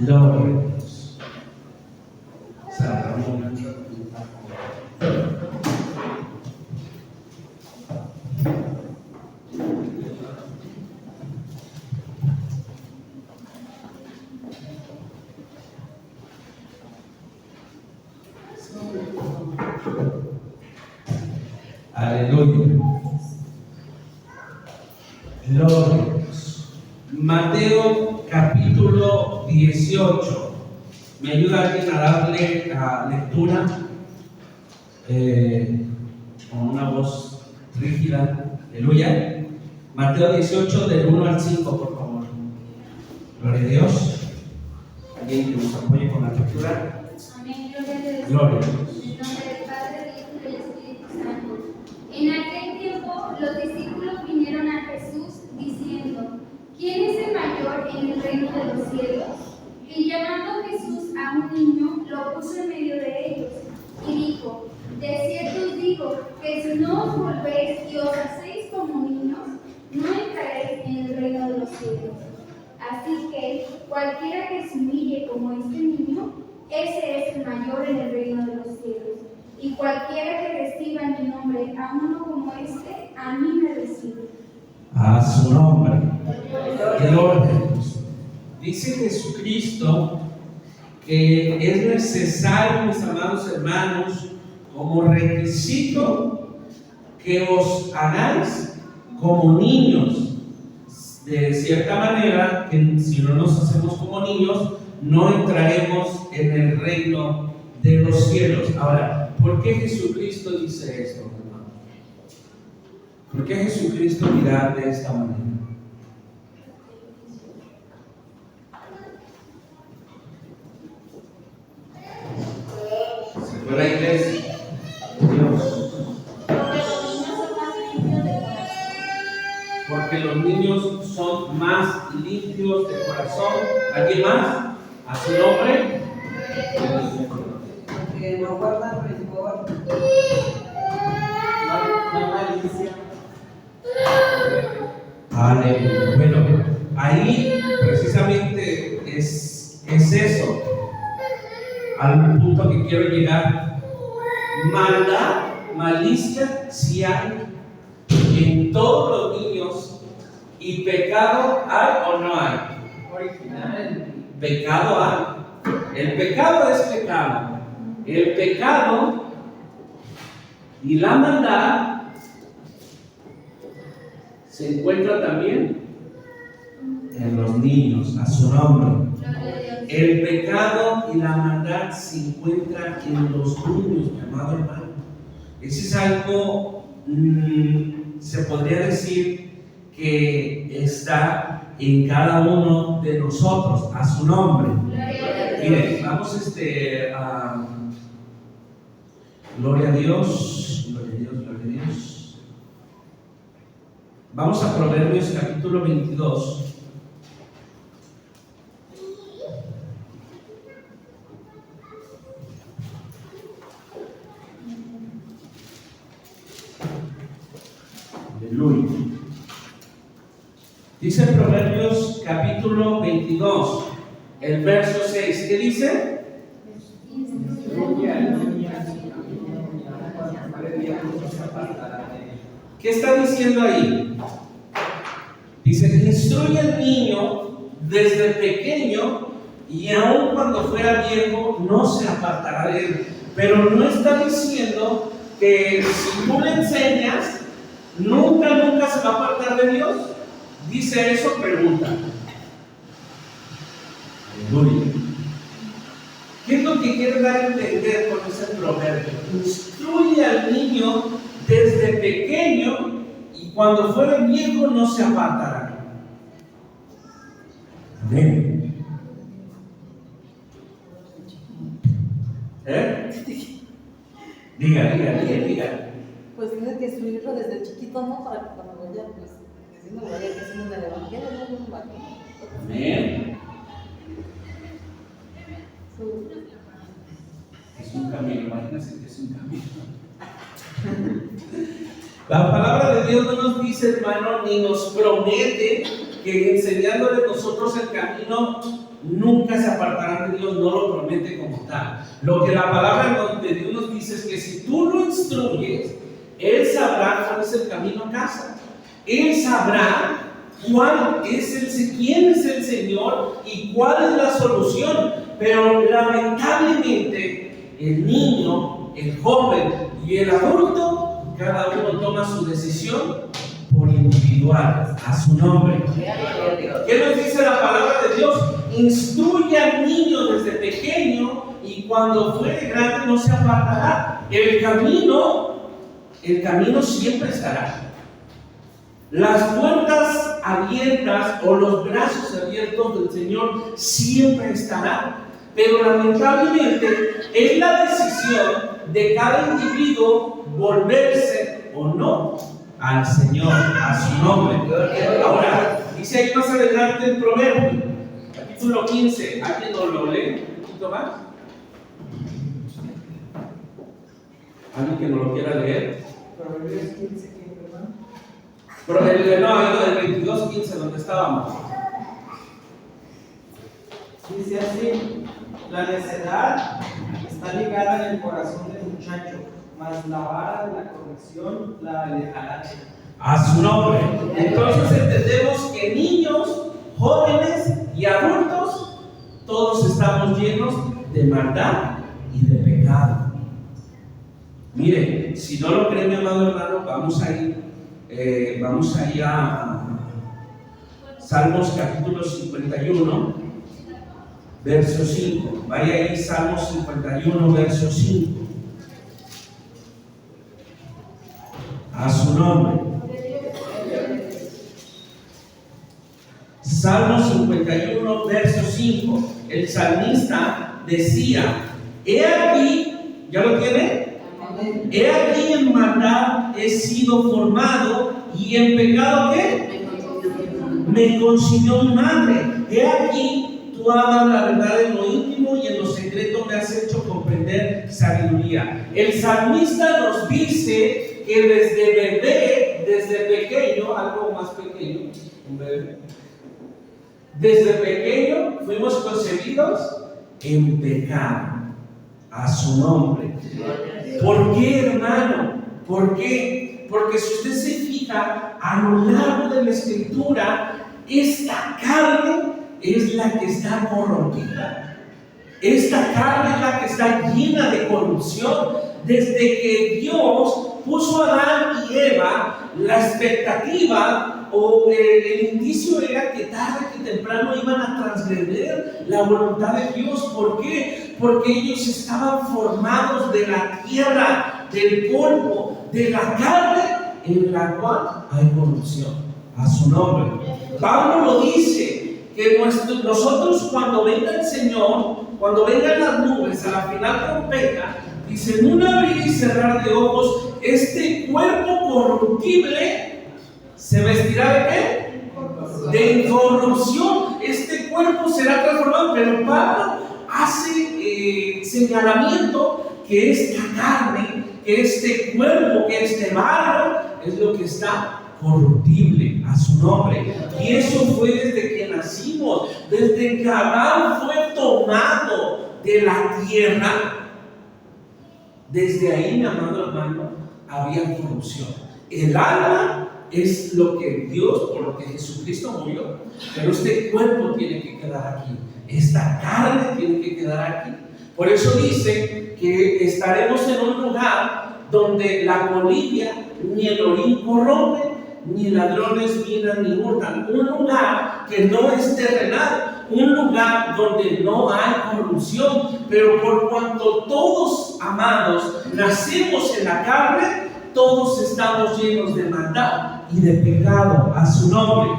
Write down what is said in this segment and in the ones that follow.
Gloria a Dios. San Ramón. Aleluya. Gloria a Dios. Mateo capítulo 18. ¿Me ayuda alguien a darle lectura con una voz rígida? Aleluya. Mateo 18 del 1 al 5, por favor. Gloria a Dios. ¿Alguien que nos apoye con la lectura? Amén. Gloria a Dios. Gloria a Dios. En el nombre del Padre, del Hijo y del Espíritu Santo. En aquel tiempo los discípulos vinieron a Jesús diciendo: ¿Quién es el mayor en el reino de los cielos? Y llamando Jesús a un niño, lo puso en medio de ellos y dijo: de cierto os digo que si no os volvéis y os hacéis como niños, no entraréis en el reino de los cielos. Así que cualquiera que se humille como este niño, ese es el mayor en el reino de los cielos. Y cualquiera que reciba en mi nombre a uno como este, a mí me recibe. A su nombre. Gloria a Dios. Dice Jesucristo que es necesario, mis amados hermanos, como requisito que os hagáis como niños. De cierta manera, que si no nos hacemos como niños, no entraremos en el reino de los cielos. Ahora, ¿por qué Jesucristo dice esto, hermano? ¿Por qué Jesucristo dirá de esta manera? ¿Se fue la iglesia? Dios. Porque los niños son más limpios de corazón. ¿Alguien más? ¿A su nombre? Porque no guardan rencor, no malicia. Aleluya. Bueno, ahí precisamente es eso, al punto que quiero llegar. Maldad, malicia, si hay en todos los niños, y pecado hay o no hay. Original. Pecado hay. El pecado es pecado. El pecado y la maldad se encuentra también en los niños, a su nombre. El pecado y la maldad se encuentran en los niños, mi amado hermano. Ese es algo, se podría decir que está en cada uno de nosotros, a su nombre. Miren, vamos a gloria a Dios, gloria a Dios, gloria a Dios. Vamos a Proverbios capítulo 22. Aleluya. Dice Proverbios capítulo 22, el verso 6. ¿Qué dice? ¿Qué está diciendo ahí? Dice: instruye al niño desde pequeño, y aun cuando fuera viejo no se apartará de él. Pero no está diciendo que si tú le enseñas, nunca se va a apartar de Dios. Dice eso, pregunta. Aleluya. ¿Qué es lo que quiere dar a entender con ese proverbio? Instruye al niño desde pequeño, y cuando fuere viejo no se apartará. Amén. Diga. Pues tienes que instruirlo desde chiquito, ¿no? Para que cuando vaya, pues, diciendo, vaya creciendo en el evangelio, ¿no? Amén. Es un camino, imagínense que es un camino. La palabra de Dios no nos dice, hermano, ni nos promete que enseñándole nosotros el camino nunca se apartarán de Dios, no lo promete como tal. Lo que la palabra de Dios nos dice es que si tú lo instruyes, Él sabrá cuál es el camino a casa. Él sabrá quién es el Señor y cuál es la solución. Pero lamentablemente el niño, el joven y el adulto, cada uno toma su decisión por individual, a su nombre. ¿Qué nos dice la palabra de Dios? Instruye al niño desde pequeño y cuando fuere grande no se apartará. El camino siempre estará. Las puertas abiertas o los brazos abiertos del Señor siempre estarán. Pero lamentablemente es la decisión de cada individuo volverse o no al Señor, a su nombre. Ahora, dice ahí más adelante el Proverbio, capítulo 15. ¿Alguien lo lee un poquito más? ¿Alguien que no lo quiera leer? Proverbios 15, ¿verdad? El 22:15, donde estábamos. Dice así: la necedad está ligada en el corazón del muchacho, mas la vara de la corrección la alejará. A su nombre. Entonces entendemos que niños, jóvenes y adultos, todos estamos llenos de maldad y de pecado. Mire, si no lo cree mi amado hermano, vamos a ir a Salmos capítulo 51, verso 5. Vaya ahí, Salmos 51, verso 5. A su nombre. Salmo 51, verso 5. El salmista decía: he aquí, ¿ya lo tiene? He aquí en maldad he sido formado, y en pecado ¿qué? Me concibió mi madre. He aquí, tú amas la verdad en lo íntimo y en lo secreto me has hecho comprender sabiduría. El salmista nos dice que desde bebé, desde pequeño, algo más pequeño, un bebé, desde pequeño fuimos concebidos en pecado. A su nombre. ¿Por qué, hermano? ¿Por qué? Porque si usted se fija a lo largo de la Escritura, esta carne es la que está corrompida. Esta carne es la que está llena de corrupción. Desde que Dios puso a Adán y Eva, la expectativa o el indicio era que tarde que temprano iban a transgredir la voluntad de Dios. ¿Por qué? Porque ellos estaban formados de la tierra, del polvo, de la carne en la cual hay corrupción. A su nombre. Pablo lo dice, que nosotros cuando venga el Señor, cuando vengan las nubes a la final trompeta, dice: en un abrir y cerrar de ojos, este cuerpo corruptible se vestirá ¿de qué? De incorrupción. Este cuerpo será transformado. Pero Pablo hace señalamiento que esta carne, que este cuerpo, que este barro es lo que está corruptible. A su nombre. Y eso fue desde que nacimos, desde que Adán fue tomado de la tierra. Desde ahí, mi amado hermano, había corrupción. El alma es lo que Dios, por lo que Jesucristo murió, pero este cuerpo tiene que quedar aquí, esta carne tiene que quedar aquí. Por eso dice que estaremos en un lugar donde la polilla ni el orín corrompe, ni ladrones minan ni hurtan. Un lugar que no es terrenal, un lugar donde no hay corrupción. Pero por cuanto todos, amados, nacemos en la carne, todos estamos llenos de maldad y de pecado. A su nombre.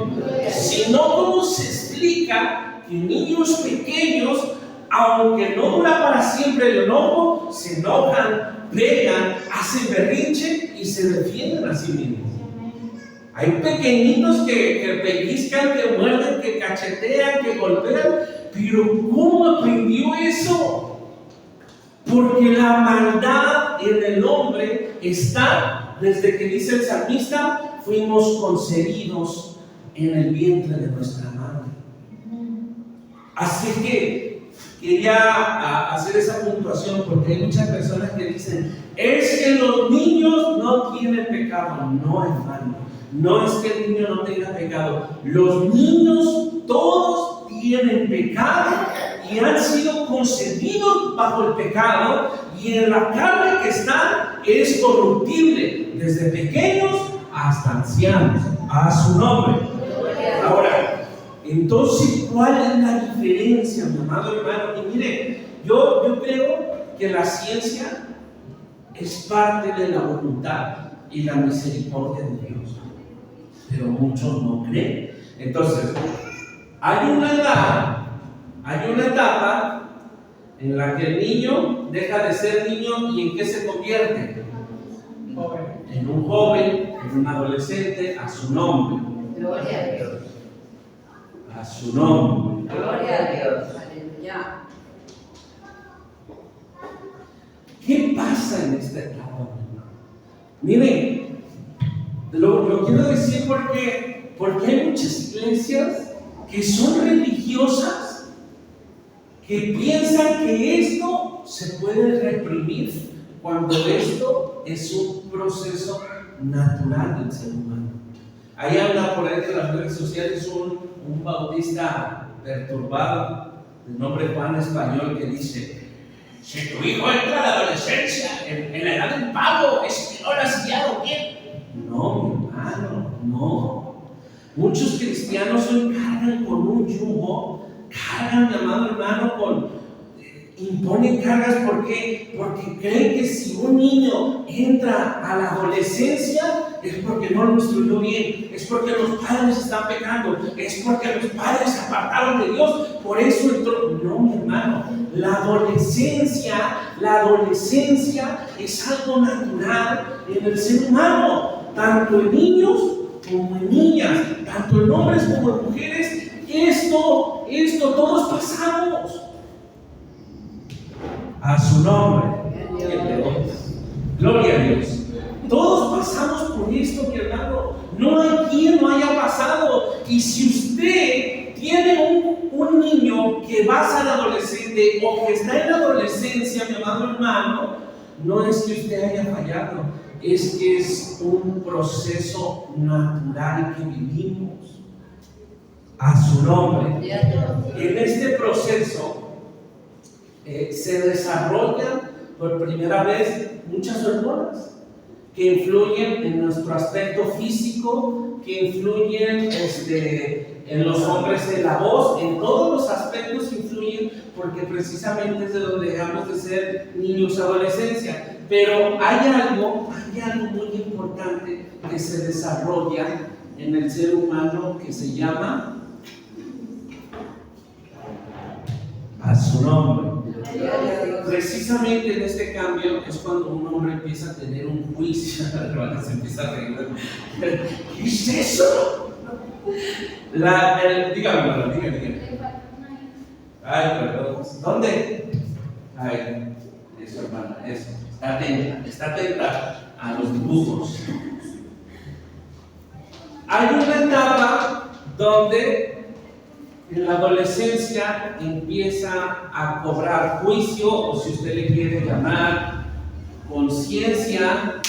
Si no, ¿cómo se explica que niños pequeños, aunque no dura para siempre el enojo, se enojan, pegan, hacen berrinche y se defienden a sí mismos? Hay pequeñitos que pellizcan, que muerden, que cachetean, que golpean. Pero ¿cómo aprendió eso? Porque la maldad en el hombre está desde que, dice el salmista, fuimos concebidos en el vientre de nuestra madre. Así que quería hacer esa puntuación porque hay muchas personas que dicen, es que los niños no tienen pecado. No, hermano, no es que el niño no tenga pecado. Los niños todos tienen pecado y han sido concebidos bajo el pecado, y en la carne que están es corruptible, desde pequeños hasta ancianos. A su nombre. Ahora, entonces, ¿cuál es la diferencia, mi amado hermano? Y mire, yo creo que la ciencia es parte de la voluntad y la misericordia de Dios, pero muchos no creen. Entonces, hay una edad, hay una etapa en la que el niño deja de ser niño, y ¿en qué se convierte? En un joven, en un adolescente, a su nombre. Gloria a Dios. A su nombre. Gloria a Dios. Aleluya. ¿Qué pasa en esta etapa? Miren, lo quiero decir porque hay muchas iglesias que son religiosas, que piensan que esto se puede reprimir, cuando esto es un proceso natural del ser humano. Ahí habla por ahí de las redes sociales un bautista perturbado, de nombre Juan Español, que dice: si tu hijo entra a la adolescencia, en la edad del pavo, es que no lo has guiado bien. No, mi hermano, no. Muchos cristianos hoy cargan con un yugo, cargan, mi amado hermano, imponen cargas. ¿Por qué? Porque creen que si un niño entra a la adolescencia es porque no lo instruyó bien, es porque los padres están pecando, es porque los padres se apartaron de Dios, por eso entró. No, mi hermano, la adolescencia es algo natural en el ser humano, tanto en niños como en niñas, tanto en hombres como en mujeres. Esto todos pasamos. A su nombre. Gloria a Dios. Todos pasamos por esto, mi hermano. No hay quien no haya pasado. Y si usted tiene un niño que va a ser adolescente o que está en la adolescencia, mi amado hermano, no es que usted haya fallado, es que es un proceso natural que vivimos. A su nombre. En este proceso se desarrollan por primera vez muchas hormonas que influyen en nuestro aspecto físico, que influyen en los hombres en la voz, en todos los aspectos influyen, porque precisamente es de donde dejamos de ser niños, adolescencia. Pero hay algo muy importante que se desarrolla en el ser humano que se llama a su nombre. Precisamente en este cambio es cuando un hombre empieza a tener un juicio. La hermana se empieza a reír. ¿Qué es eso? Dígame. Ay, perdón. ¿Dónde? Ay, eso, hermana, eso. Está atenta a los dibujos. Hay una etapa donde en la adolescencia empieza a cobrar juicio, o si usted le quiere llamar conciencia.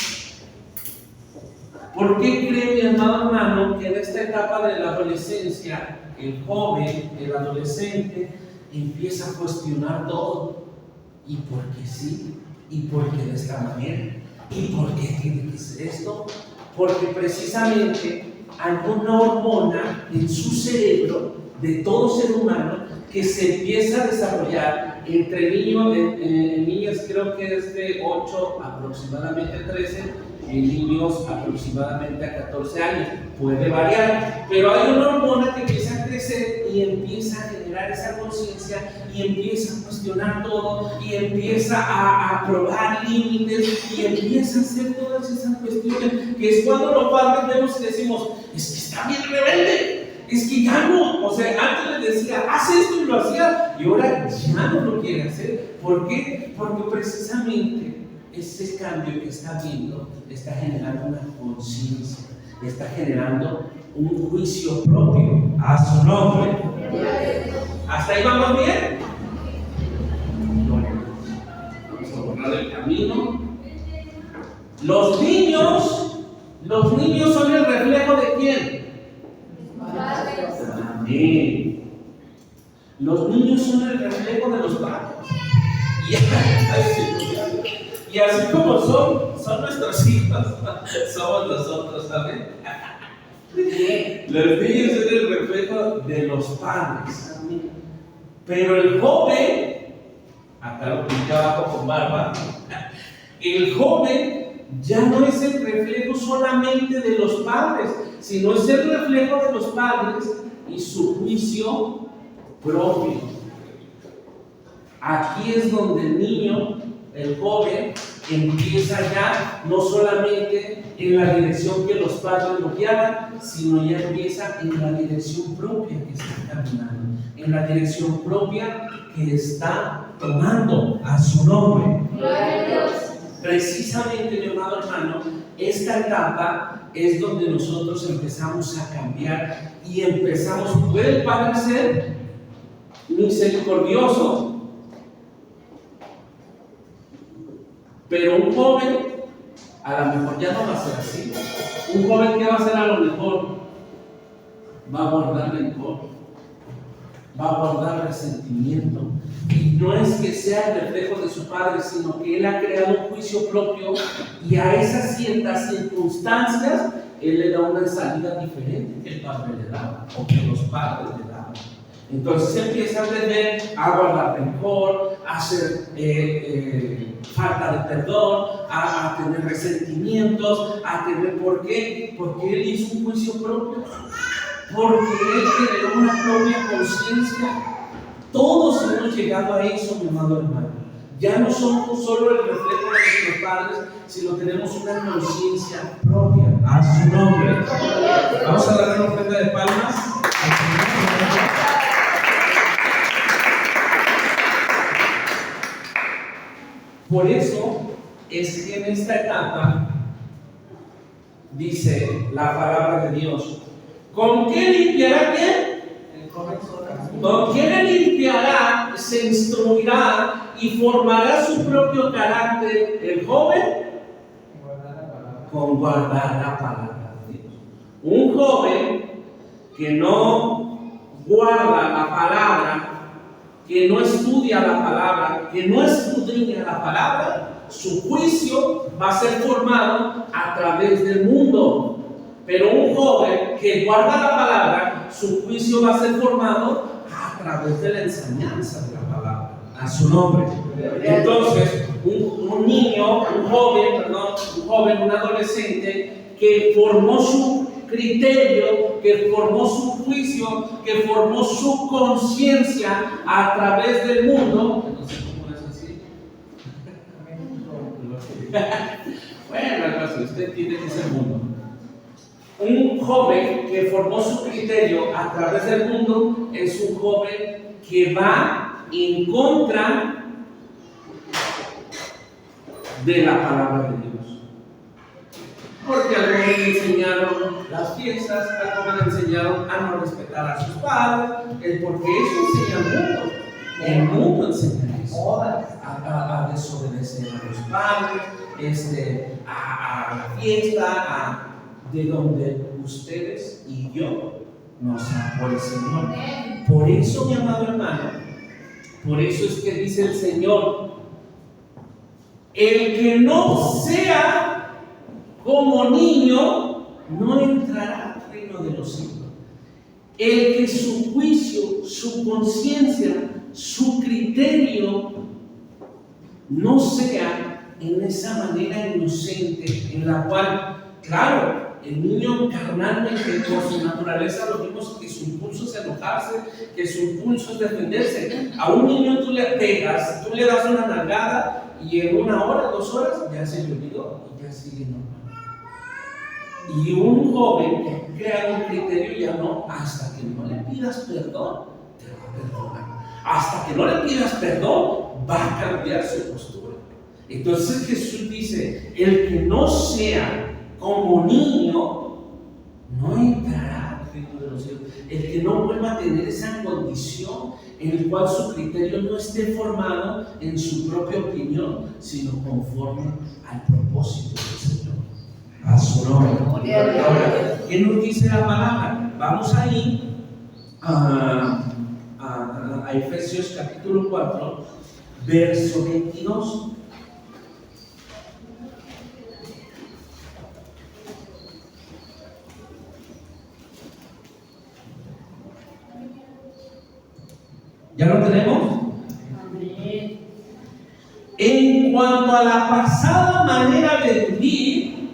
¿Por qué cree, mi amado hermano, que en esta etapa de la adolescencia el joven, el adolescente, empieza a cuestionar todo? ¿Y por qué sí? ¿Y por qué de esta manera? ¿Y por qué tiene que ser esto? Porque precisamente hay una hormona en su cerebro de todo ser humano que se empieza a desarrollar entre niños, en niñas creo que es de 8 aproximadamente 13, en niños aproximadamente a 14 años, puede variar, pero hay una hormona que empieza a crecer y empieza a generar esa conciencia y empieza a cuestionar todo y empieza a probar límites y empieza a hacer todas esas cuestiones, que es cuando los padres vemos y decimos: es que está bien rebelde. Es que ya no, o sea, antes le decía, haz esto y lo hacía, y ahora ya no lo quiere hacer. ¿Por qué? Porque precisamente ese cambio que está viendo está generando una conciencia, está generando un juicio propio. A su nombre. ¿Hasta ahí vamos bien? Vamos a borrar el camino. Los niños son el reflejo de quién? Amén. Los niños son el reflejo de los padres. Y así como son nuestros hijos, somos nosotros también. Los niños son el reflejo de los padres. Pero el joven, acá lo pinté abajo con barba, el joven ya no es el reflejo solamente de los padres, sino es el reflejo de los padres y su juicio propio. Aquí es donde el niño, el joven, empieza ya no solamente en la dirección que los padres lo guiaban, sino ya empieza en la dirección propia que está caminando, en la dirección propia que está tomando a su nombre. Gloria a Dios. Precisamente, mi amado hermano, esta etapa es donde nosotros empezamos a cambiar y empezamos. ¿Puede el Padre ser misericordioso? Pero un joven, a lo mejor ya no va a ser así. Un joven, ¿qué va a hacer a lo mejor? Va a guardar rencor, va a guardar resentimiento. Y no es que sea el reflejo de su padre, sino que él ha creado un juicio propio y a esas ciertas circunstancias él le da una salida diferente que el padre le daba o que los padres le daban. Entonces empieza a aprender a guardar rencor, a hacer falta de perdón, a tener resentimientos, a tener. ¿Por qué? Porque él hizo un juicio propio, porque él generó una propia conciencia. Todos hemos llegado a eso, mi amado hermano. Ya no somos solo el reflejo de nuestros padres, sino tenemos una conciencia propia. A su nombre. Vamos a dar una ofrenda de palmas. Por eso es que en esta etapa dice la palabra de Dios: ¿con qué limpiará quién? ¿Con qué le limpiará? Se instruirá y formará su propio carácter el joven con guardar la palabra de Dios. Un joven que no guarda la palabra, que no estudia la palabra, que no escudriña la palabra, su juicio va a ser formado a través del mundo. Pero un joven que guarda la palabra, su juicio va a ser formado a través de la enseñanza de la palabra. A su nombre. Entonces, un niño, un joven, un adolescente que formó su criterio, que formó su juicio, que formó su conciencia a través del mundo. No sé cómo es así. Bueno, algo así, usted tiene que ser mundo. Un joven que formó su criterio a través del mundo es un joven que va en contra de la palabra de Dios. Porque al joven le enseñaron las fiestas, al joven le enseñaron a no respetar a sus padres, porque eso enseña el mundo. El mundo enseña eso. A desobedecer a los padres, a la fiesta, de donde ustedes y yo nos sacó el Señor. Por eso, mi amado hermano, por eso es que dice el Señor: el que no sea como niño no entrará al reino de los cielos. El que su juicio, su conciencia, su criterio no sea en esa manera inocente en la cual, claro, el niño carnalmente, por su naturaleza, lo vimos que su impulso es enojarse, que su impulso es defenderse. A un niño tú le pegas, tú le das una nalgada y en 1 hora, 2 horas ya se le olvidó y ya sigue normal. Y un joven que crea un criterio ya no, hasta que no le pidas perdón, te va a perdonar. Hasta que no le pidas perdón, va a cambiar su postura. Entonces Jesús dice: el que no sea como niño no entrará al reino de los cielos. El que no vuelva a tener esa condición en el cual su criterio no esté formado en su propia opinión, sino conforme al propósito del Señor. A su nombre. Ahora, ¿qué nos dice la palabra? Vamos ahí a Efesios capítulo 4, verso 22. ¿Ya lo tenemos? En cuanto a la pasada manera de vivir,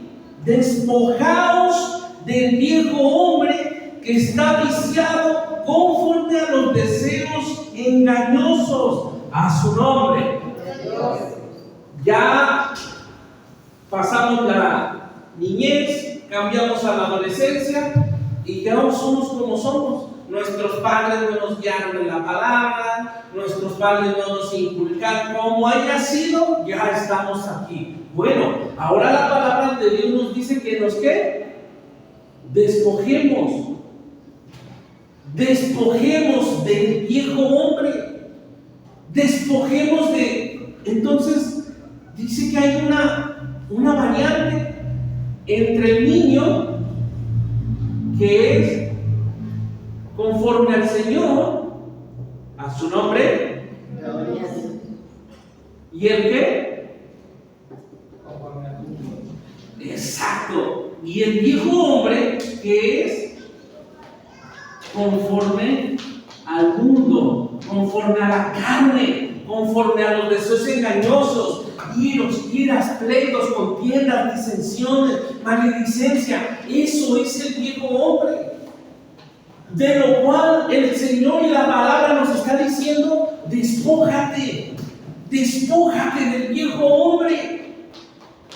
despojaos del viejo hombre que está viciado conforme a los deseos engañosos. A su nombre. Ya pasamos la niñez, cambiamos a la adolescencia y ya no somos como somos. Nuestros padres no nos guiaron en la palabra, nuestros padres no nos inculcaron. Como haya sido, ya estamos aquí. Bueno, ahora la palabra de Dios nos dice que nos ¿qué? Despojemos del viejo hombre, despojemos de. Entonces dice que hay una variante entre el niño que es conforme al Señor, a su nombre, y el que exacto, y el viejo hombre que es conforme al mundo, conforme a la carne, conforme a los deseos engañosos, iras, pleitos, contiendas, disensiones, maledicencia. Eso es el viejo hombre, de lo cual el Señor y la palabra nos está diciendo: despójate del viejo hombre.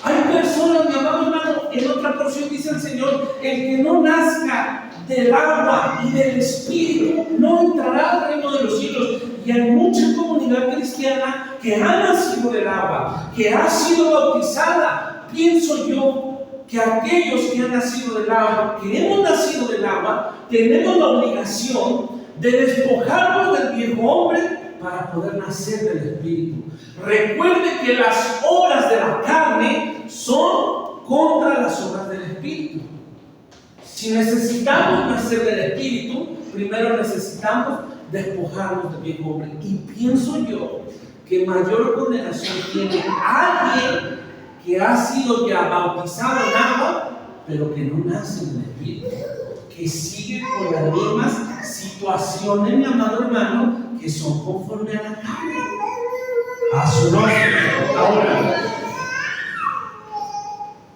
Hay personas, mi amado hermano, en otra porción dice el Señor: el que no nazca del agua y del Espíritu no entrará al reino de los cielos. Y hay mucha comunidad cristiana que ha nacido del agua, que ha sido bautizada. Pienso yo que aquellos que han nacido del agua, que hemos nacido del agua, tenemos la obligación de despojarnos del viejo hombre para poder nacer del Espíritu. Recuerde que las obras de la carne son contra las obras del Espíritu. Si necesitamos nacer del Espíritu, primero necesitamos despojarnos del viejo hombre. Y pienso yo que mayor condenación tiene alguien que ha sido ya bautizado en agua, pero que no nace en el Espíritu, que sigue con las mismas situaciones, mi amado hermano, que son conforme a la carne. A su nombre. Ahora,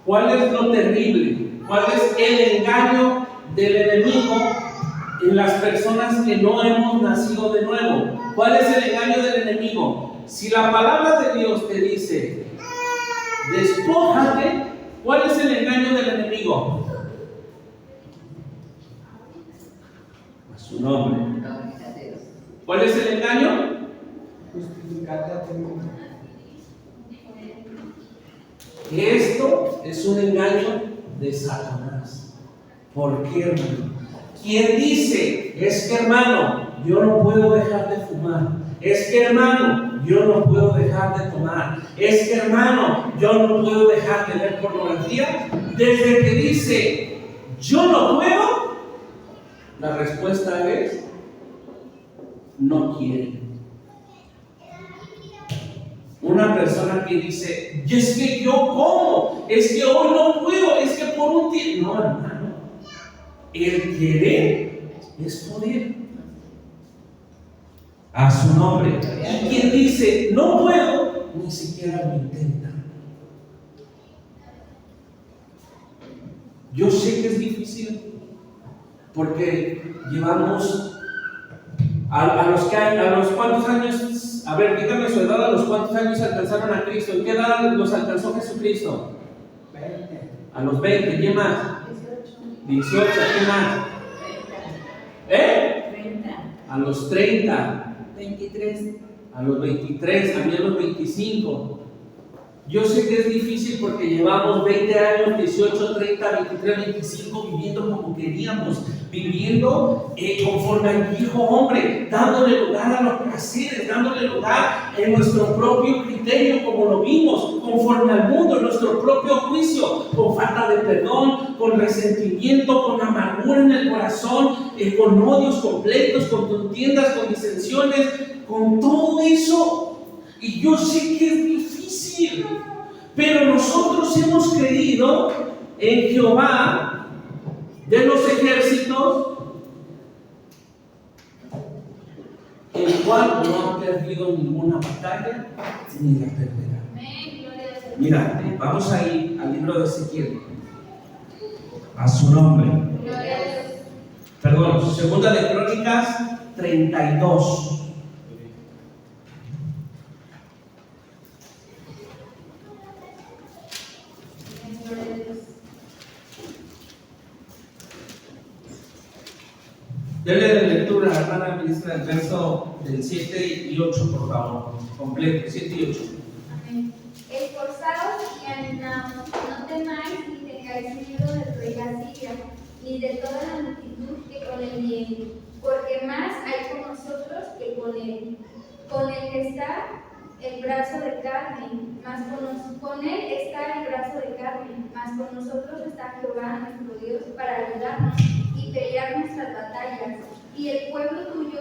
¿cuál es lo terrible? ¿Cuál es el engaño del enemigo en las personas que no hemos nacido de nuevo? ¿Cuál es el engaño del enemigo? Si la palabra de Dios te dice: despójate, ¿cuál es el engaño del enemigo? A su nombre. ¿Cuál es el engaño? Justificarte a ti mismo. Esto es un engaño de Satanás. ¿Por qué, hermano? ¿Quién dice: es que, hermano, yo no puedo dejar de fumar? Es que, hermano, yo no puedo dejar de tomar. Es que, hermano, yo no puedo dejar de ver pornografía. Desde que dice yo no puedo, la respuesta es: no quiere. Una persona que dice: y es que yo como, es que hoy no puedo, es que por un tiempo. No, hermano, el querer es poder. A su nombre. Y quien dice no puedo, ni siquiera lo intenta. Yo sé que es difícil, porque llevamos a los cuántos años, a ver, dígame su edad, a los cuántos años alcanzaron a Cristo. ¿En qué edad los alcanzó Jesucristo? 20. A los 20, ¿quién más? 18, ¿quién más? 30. A los 30. 23. A los 23, a mí a los 25. Yo sé que es difícil porque llevamos 20 años, 18, 30, 23, 25 viviendo como queríamos, viviendo conforme al viejo hombre, dándole lugar a los placeres, dándole lugar en nuestro propio criterio, como lo vimos, conforme al mundo, en nuestro propio juicio, con falta de perdón, con resentimiento, con amargura en el corazón, con odios completos, con contiendas, con disensiones, con todo eso. Y yo sé que es difícil, pero nosotros hemos creído en Jehová de los ejércitos, el cual no ha perdido ninguna batalla ni la perderá. Mira, vamos a ir al libro de Ezequiel, a su nombre. Perdón, segunda de Crónicas 32. Dele de lectura, hermana ministra, el verso del 7 y 8, por favor. Completo, 7 y 8. Amén. Esforzaos y animaos, no temáis ni tengáis miedo del rey de Asiria, ni de toda la multitud que con él viene, porque más hay con nosotros que con él. Con él está el brazo de carne, con él está el brazo de carne, mas con nosotros está Jehová nuestro Dios para ayudarnos y pelear nuestras batallas. Y el pueblo tuvo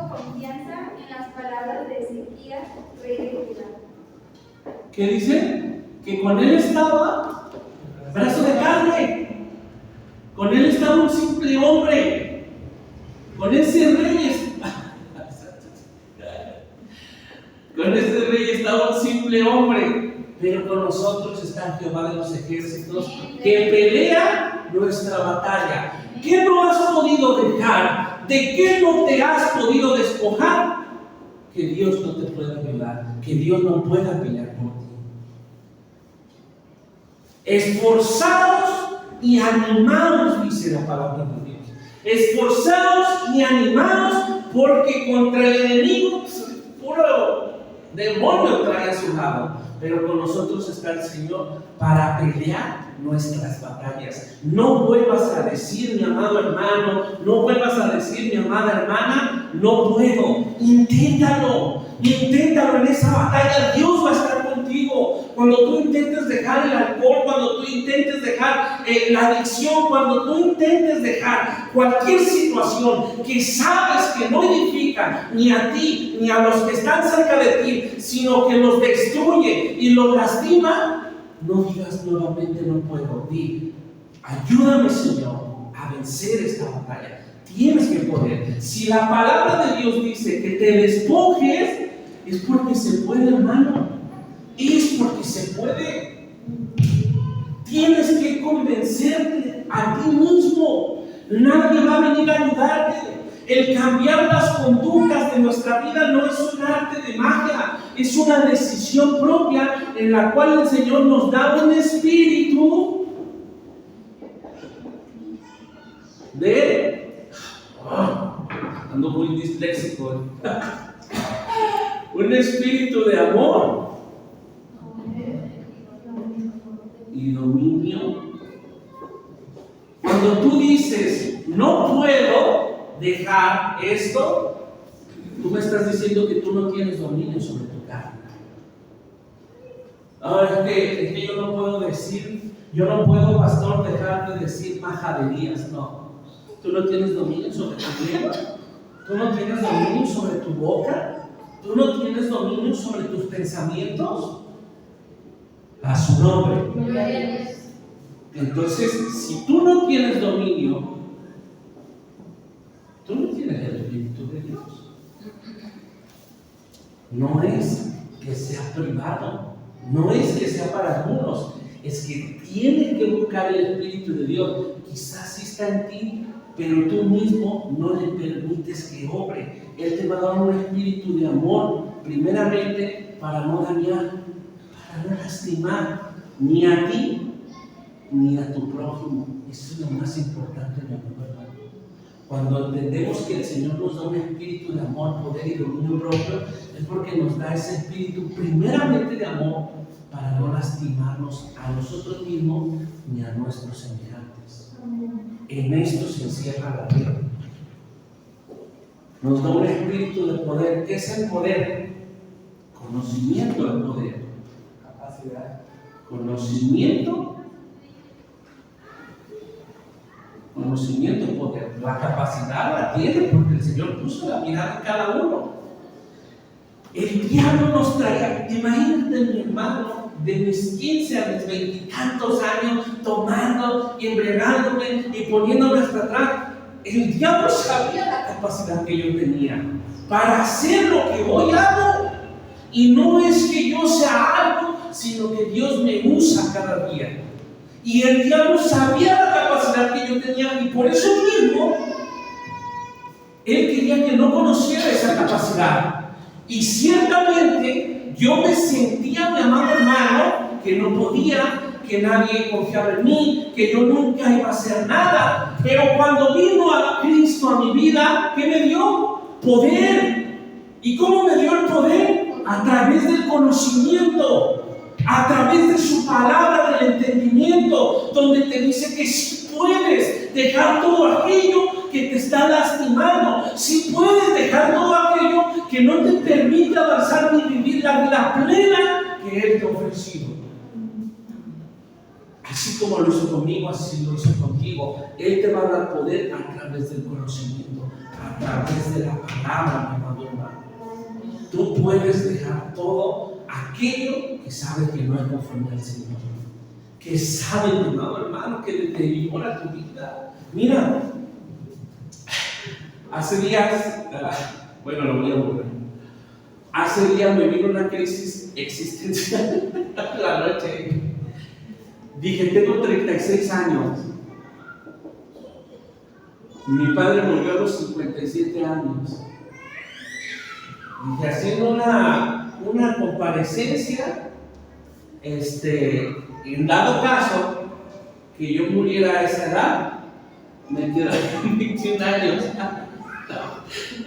confianza en las palabras de Ezequías, rey de Judá. ¿Qué dice? Que con él estaba brazo de carne, con él estaba un simple hombre, con ese rey estaba un simple hombre, pero con nosotros está Jehová de los ejércitos que pelea nuestra batalla. ¿Qué no has podido dejar? ¿De qué no te has podido despojar? Que Dios no te pueda ayudar, que Dios no pueda pelear por ti. Esforzaos y animaos, dice la palabra de Dios. Esforzaos y animaos, porque contra el enemigo puro demonio trae a su lado, pero con nosotros está el Señor para pelear nuestras batallas. No vuelvas a decir, mi amado hermano, no vuelvas a decir, mi amada hermana, no puedo. Inténtalo en esa batalla. Dios va a estar contigo. Cuando tú intentes dejar el alcohol, cuando tú intentes dejar la adicción, cuando tú intentes dejar cualquier situación que sabes que no edifica ni a ti ni a los que están cerca de ti, sino que los destruye y los lastima, no digas nuevamente no puedo. Di, ayúdame, Señor, a vencer esta batalla. Tienes que poder. Si la palabra de Dios dice que te despojes, es porque se puede, hermano. Es porque se puede. Tienes que convencerte a ti mismo. Nadie va a venir a ayudarte. El cambiar las conductas de nuestra vida no es un arte de magia, es una decisión propia en la cual el Señor nos da un espíritu de... ando muy disléxico. Un espíritu de amor y dominio. Cuando tú dices, no puedo dejar esto, tú me estás diciendo que tú no tienes dominio sobre tu carne. Es que yo no puedo decir, yo no puedo, pastor, dejar de decir majaderías. No, tú no tienes dominio sobre tu lengua, tú no tienes dominio sobre tu boca, tú no tienes dominio sobre tus pensamientos. A su nombre. Entonces, si tú no tienes dominio, tú no tienes el Espíritu de Dios. No es que sea privado, no es que sea para algunos, es que tienes que buscar el Espíritu de Dios. Quizás sí está en ti, pero tú mismo no le permites que obre. Él te va a dar un espíritu de amor, primeramente para no dañar, para no lastimar ni a ti ni a tu prójimo. Eso es lo más importante, mi amor hermano. Cuando entendemos que el Señor nos da un espíritu de amor, poder y dominio propio, es porque nos da ese espíritu primeramente de amor para no lastimarnos a nosotros mismos ni a nuestros semejantes. En esto se encierra la vida. Nos da un espíritu de poder. ¿Qué es el poder? Conocimiento del poder. Capacidad. Conocimiento, poder. La capacidad la tiene porque el Señor puso la mirada en cada uno. El diablo nos traía, imagínate mi hermano, de mis 15 a mis 20 y tantos años, tomando y embriagándome y poniéndome hasta atrás. El diablo sabía la capacidad que yo tenía para hacer lo que hoy hago. Y no es que yo sea algo, sino que Dios me usa cada día. Y el diablo sabía la capacidad que yo tenía y por eso mismo él quería que no conociera esa capacidad. Y ciertamente yo me sentía, mi amado hermano, que no podía, que nadie confiaba en mí, que yo nunca iba a hacer nada. Pero cuando vino a Cristo a mi vida, ¿qué me dio? Poder. ¿Y cómo me dio el poder? A través del conocimiento, a través de su palabra, del entendimiento, donde te dice que si puedes dejar todo aquello que te está lastimando, si puedes dejar todo aquello que no te permite avanzar ni vivir la vida plena que Él te ha ofrecido. Así como lo hizo conmigo, así lo hizo contigo. Él te va a dar poder a través del conocimiento, a través de la palabra, mi amado hermano. Tú puedes dejar todo aquello que sabes que no es conforme al Señor, que sabe, mi amado hermano, que deteriora tu vida. Mira, hace días, bueno, lo voy a volver. Hace días me vino una crisis existencial la noche. Dije, tengo 36 años. Mi padre murió a los 57 años. Dije, haciendo una comparecencia, en dado caso que yo muriera a esa edad, me quedarían 21 años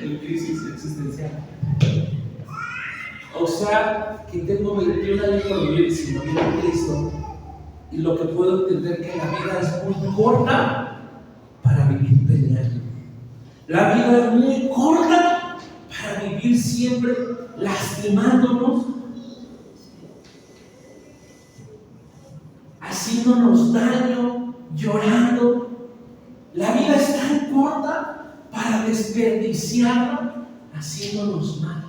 en crisis existencial. O sea, que tengo 21 años por vivir sin morir en Cristo, y lo que puedo entender que la vida es muy corta para vivir peleando. La vida es muy corta para vivir siempre lastimándonos, haciéndonos daño, llorando. La vida es tan corta para desperdiciarla haciéndonos mal.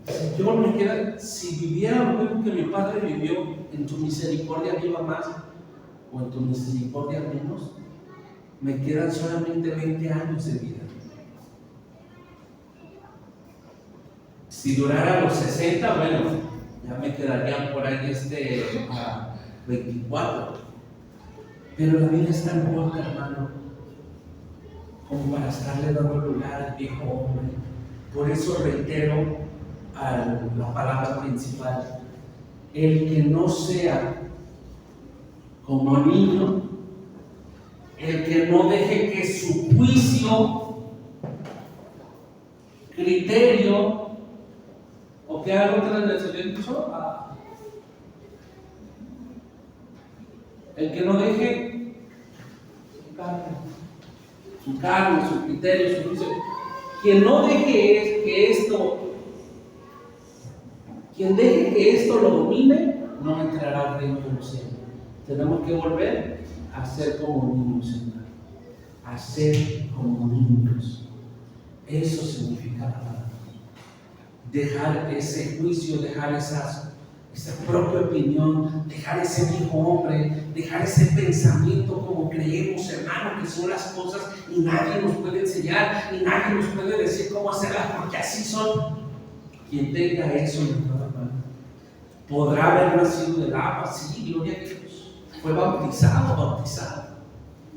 Señor, me queda, si viviera lo mismo que mi padre vivió, en tu misericordia viva más o en tu misericordia menos, me quedan solamente 20 años de vida. Si durara los 60, bueno, ya me quedarían por ahí 24. Pero la vida es tan corta, hermano, como para estarle dando lugar al viejo hombre. Por eso reitero la palabra principal: el que no sea como niño, el que no deje que su juicio, criterio, o que algo transgresor, el que no deje su carne, su criterio, su juicio, quien no deje que esto, quien deje que esto lo domine, no entrará al reino de los cielos. Tenemos que volver a ser como niños, hermano. A ser como niños. Eso significa la palabra. Dejar ese juicio, dejar esa propia opinión, dejar ese viejo hombre, dejar ese pensamiento como creemos, hermano, que son las cosas y nadie nos puede enseñar y nadie nos puede decir cómo hacerlas porque así son. Quien tenga eso, hermano, podrá haber nacido del agua, sí, gloria a Dios, fue bautizado,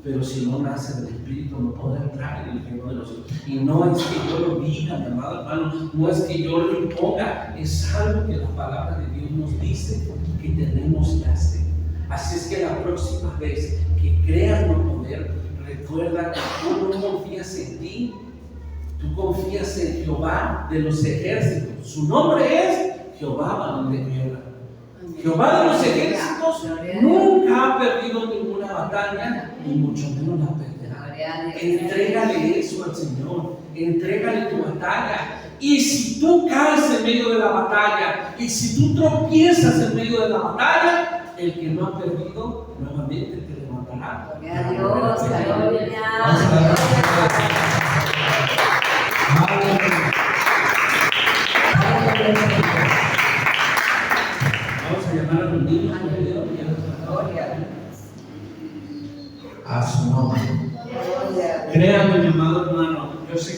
pero si no nace del Espíritu no podrá entrar en el reino de los cielos. Y no es que yo lo diga, mi amado hermano, no es que yo lo imponga, es algo que la palabra de Dios nos dice que tenemos que hacer. Así es que la próxima vez que creas no poder, recuerda que tú no confías en ti, tú confías en Jehová de los ejércitos. Su nombre es Jehová varón de guerra. Jehová de los ejércitos nunca ha perdido ninguna batalla, ni mucho menos la perderá. Entrégale eso al Señor, entrégale tu batalla. Y si tú caes en medio de la batalla, y si tú tropiezas en medio de la batalla, el que no ha perdido nuevamente te levantará. Gloria a Dios, aleluya. Vamos a dar Vamos a llamar a los niños. A su nombre. Créanme, mi amado hermano, yo sé